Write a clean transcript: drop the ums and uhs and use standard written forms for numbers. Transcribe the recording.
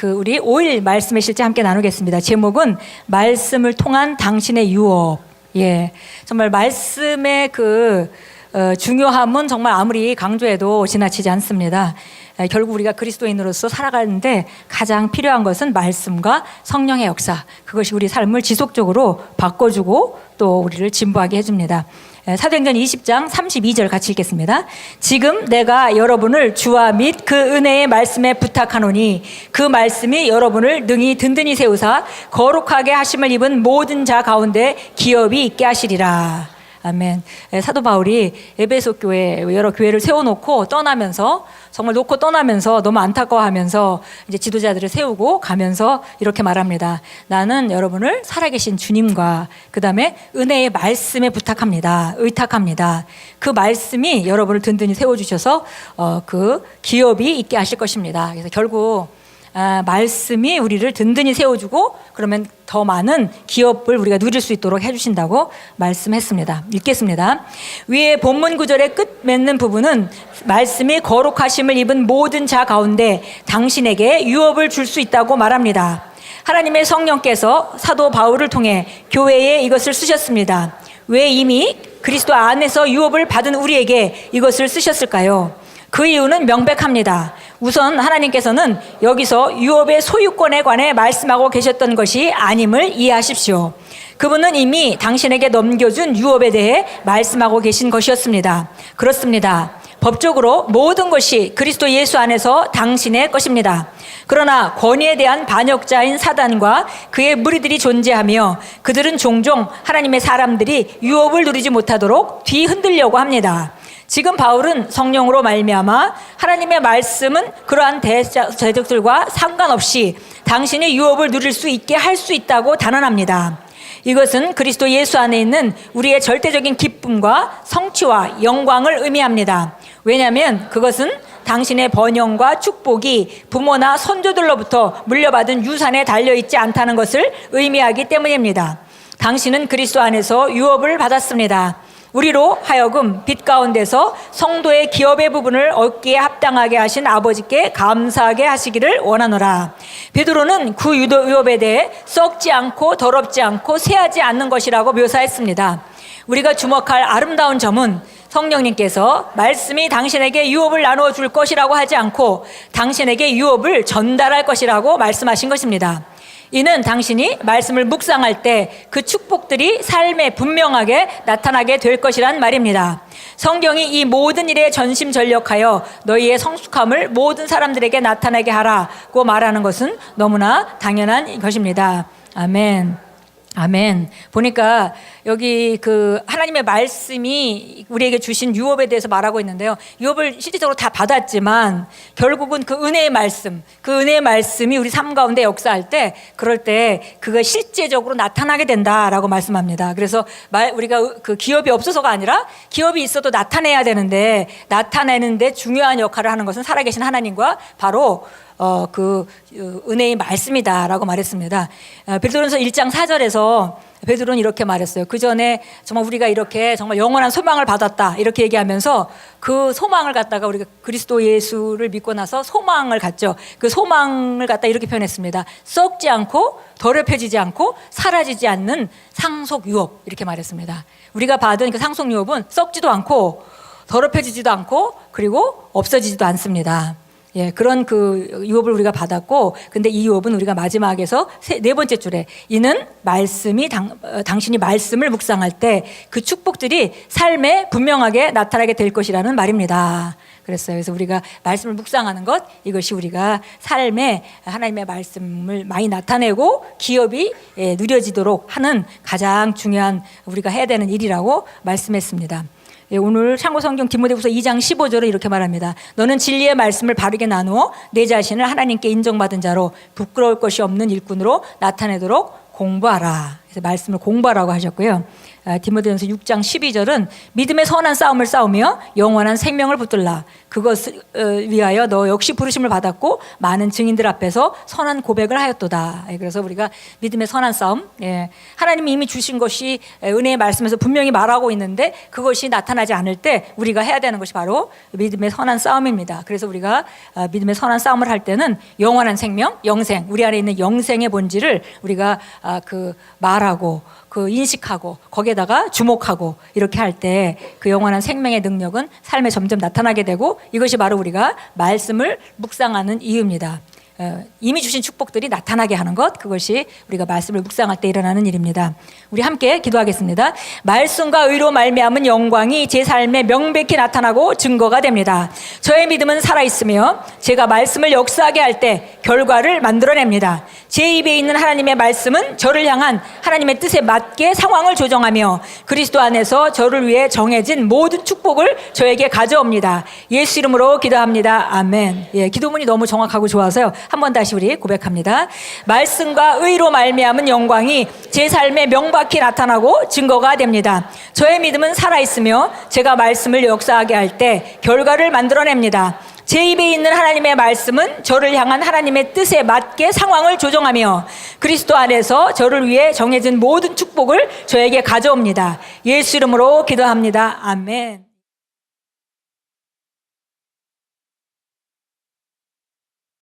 우리 5일 말씀의 실제 함께 나누겠습니다. 제목은 말씀을 통한 당신의 유업. 예, 정말 말씀의 중요함은 정말 아무리 강조해도 지나치지 않습니다. 결국 우리가 그리스도인으로서 살아가는데 가장 필요한 것은 말씀과 성령의 역사. 그것이 우리 삶을 지속적으로 바꿔주고 또 우리를 진보하게 해줍니다. 사도행전 20장 32절 같이 읽겠습니다. 지금 내가 여러분을 주와 및 그 은혜의 말씀에 부탁하노니 그 말씀이 여러분을 능히 든든히 세우사 거룩하게 하심을 입은 모든 자 가운데 기업이 있게 하시리라. 아멘. 사도 바울이 에베소 교회 여러 교회를 세워놓고 떠나면서 정말 놓고 떠나면서 너무 안타까워하면서 이제 지도자들을 세우고 가면서 이렇게 말합니다. 나는 여러분을 살아계신 주님과 그 다음에 은혜의 말씀에 부탁합니다. 의탁합니다. 그 말씀이 여러분을 든든히 세워주셔서 그 기업이 있게 하실 것입니다. 그래서 결국 말씀이 우리를 든든히 세워주고 그러면 더 많은 기업을 우리가 누릴 수 있도록 해주신다고 말씀했습니다. 읽겠습니다. 위에 본문 구절의 끝 맺는 부분은 말씀이 거룩하심을 입은 모든 자 가운데 당신에게 유업을 줄 수 있다고 말합니다. 하나님의 성령께서 사도 바울을 통해 교회에 이것을 쓰셨습니다. 왜 이미 그리스도 안에서 유업을 받은 우리에게 이것을 쓰셨을까요? 그 이유는 명백합니다. 우선 하나님께서는 여기서 유업의 소유권에 관해 말씀하고 계셨던 것이 아님을 이해하십시오. 그분은 이미 당신에게 넘겨준 유업에 대해 말씀하고 계신 것이었습니다. 그렇습니다. 법적으로 모든 것이 그리스도 예수 안에서 당신의 것입니다. 그러나 권위에 대한 반역자인 사단과 그의 무리들이 존재하며 그들은 종종 하나님의 사람들이 유업을 누리지 못하도록 뒤흔들려고 합니다. 지금 바울은 성령으로 말미암아 하나님의 말씀은 그러한 대적들과 상관없이 당신이 유업을 누릴 수 있게 할 수 있다고 단언합니다. 이것은 그리스도 예수 안에 있는 우리의 절대적인 기쁨과 성취와 영광을 의미합니다. 왜냐하면 그것은 당신의 번영과 축복이 부모나 선조들로부터 물려받은 유산에 달려있지 않다는 것을 의미하기 때문입니다. 당신은 그리스도 안에서 유업을 받았습니다. 우리로 하여금 빛 가운데서 성도의 기업의 부분을 얻기에 합당하게 하신 아버지께 감사하게 하시기를 원하노라. 베드로는 그 유업에 대해 썩지 않고 더럽지 않고 쇠하지 않는 것이라고 묘사했습니다. 우리가 주목할 아름다운 점은 성령님께서 말씀이 당신에게 유업을 나누어 줄 것이라고 하지 않고 당신에게 유업을 전달할 것이라고 말씀하신 것입니다. 이는 당신이 말씀을 묵상할 때 그 축복들이 삶에 분명하게 나타나게 될 것이란 말입니다. 성경이 이 모든 일에 전심전력하여 너희의 성숙함을 모든 사람들에게 나타나게 하라고 말하는 것은 너무나 당연한 것입니다. 아멘. 아멘. 보니까 여기 하나님의 말씀이 우리에게 주신 유업에 대해서 말하고 있는데요. 유업을 실질적으로 다 받았지만 결국은 그 은혜의 말씀이 우리 삶 가운데 역사할 때 그럴 때 그가 실제적으로 나타나게 된다라고 말씀합니다. 그래서 우리가 그 기업이 없어서가 아니라 기업이 있어도 나타내야 되는데 나타내는데 중요한 역할을 하는 것은 살아계신 하나님과 바로 은혜의 말씀이다라고 말했습니다. 베드로전서 1장 4절에서 베드로는 이렇게 말했어요. 그 전에 정말 우리가 이렇게 정말 영원한 소망을 받았다 이렇게 얘기하면서 그 소망을 갖다가 우리가 그리스도 예수를 믿고 나서 소망을 갖죠. 그 소망을 갖다 이렇게 표현했습니다. 썩지 않고 더럽혀지지 않고 사라지지 않는 상속 유업 이렇게 말했습니다. 우리가 받은 그 상속 유업은 썩지도 않고 더럽혀지지도 않고 그리고 없어지지도 않습니다. 예, 그런 유업을 우리가 받았고, 근데 이 유업은 우리가 마지막에서 네 번째 줄에 이는 당신이 말씀을 묵상할 때 그 축복들이 삶에 분명하게 나타나게 될 것이라는 말입니다. 그랬어요. 그래서 우리가 말씀을 묵상하는 것, 이것이 우리가 삶에 하나님의 말씀을 많이 나타내고 기업이 누려지도록 하는 가장 중요한 우리가 해야 되는 일이라고 말씀했습니다. 오늘 참고성경 디모데후서 2장 15절은 이렇게 말합니다. 너는 진리의 말씀을 바르게 나누어 내 자신을 하나님께 인정받은 자로 부끄러울 것이 없는 일꾼으로 나타내도록 공부하라. 그래서 말씀을 공부하라고 하셨고요. 디모데전서 6장 12절은 믿음의 선한 싸움을 싸우며 영원한 생명을 붙들라. 그것을 위하여 너 역시 부르심을 받았고 많은 증인들 앞에서 선한 고백을 하였도다. 그래서 우리가 믿음의 선한 싸움, 하나님이 이미 주신 것이 은혜의 말씀에서 분명히 말하고 있는데 그것이 나타나지 않을 때 우리가 해야 되는 것이 바로 믿음의 선한 싸움입니다. 그래서 우리가 믿음의 선한 싸움을 할 때는 영원한 생명, 영생, 우리 안에 있는 영생의 본질을 우리가 말하고 인식하고 거기에다가 주목하고 이렇게 할 때 그 영원한 생명의 능력은 삶에 점점 나타나게 되고 이것이 바로 우리가 말씀을 묵상하는 이유입니다. 이미 주신 축복들이 나타나게 하는 것, 그것이 우리가 말씀을 묵상할 때 일어나는 일입니다. 우리 함께 기도하겠습니다. 말씀과 의로 말미암은 영광이 제 삶에 명백히 나타나고 증거가 됩니다. 저의 믿음은 살아있으며 제가 말씀을 역사하게 할 때 결과를 만들어냅니다. 제 입에 있는 하나님의 말씀은 저를 향한 하나님의 뜻에 맞게 상황을 조정하며 그리스도 안에서 저를 위해 정해진 모든 축복을 저에게 가져옵니다. 예수 이름으로 기도합니다. 아멘. 기도문이 너무 정확하고 좋아서요. 한번 다시 우리 고백합니다. 말씀과 의로 말미암은 영광이 제 삶에 명백히 나타나고 증거가 됩니다. 저의 믿음은 살아있으며 제가 말씀을 역사하게 할 때 결과를 만들어냅니다. 제 입에 있는 하나님의 말씀은 저를 향한 하나님의 뜻에 맞게 상황을 조정하며 그리스도 안에서 저를 위해 정해진 모든 축복을 저에게 가져옵니다. 예수 이름으로 기도합니다. 아멘.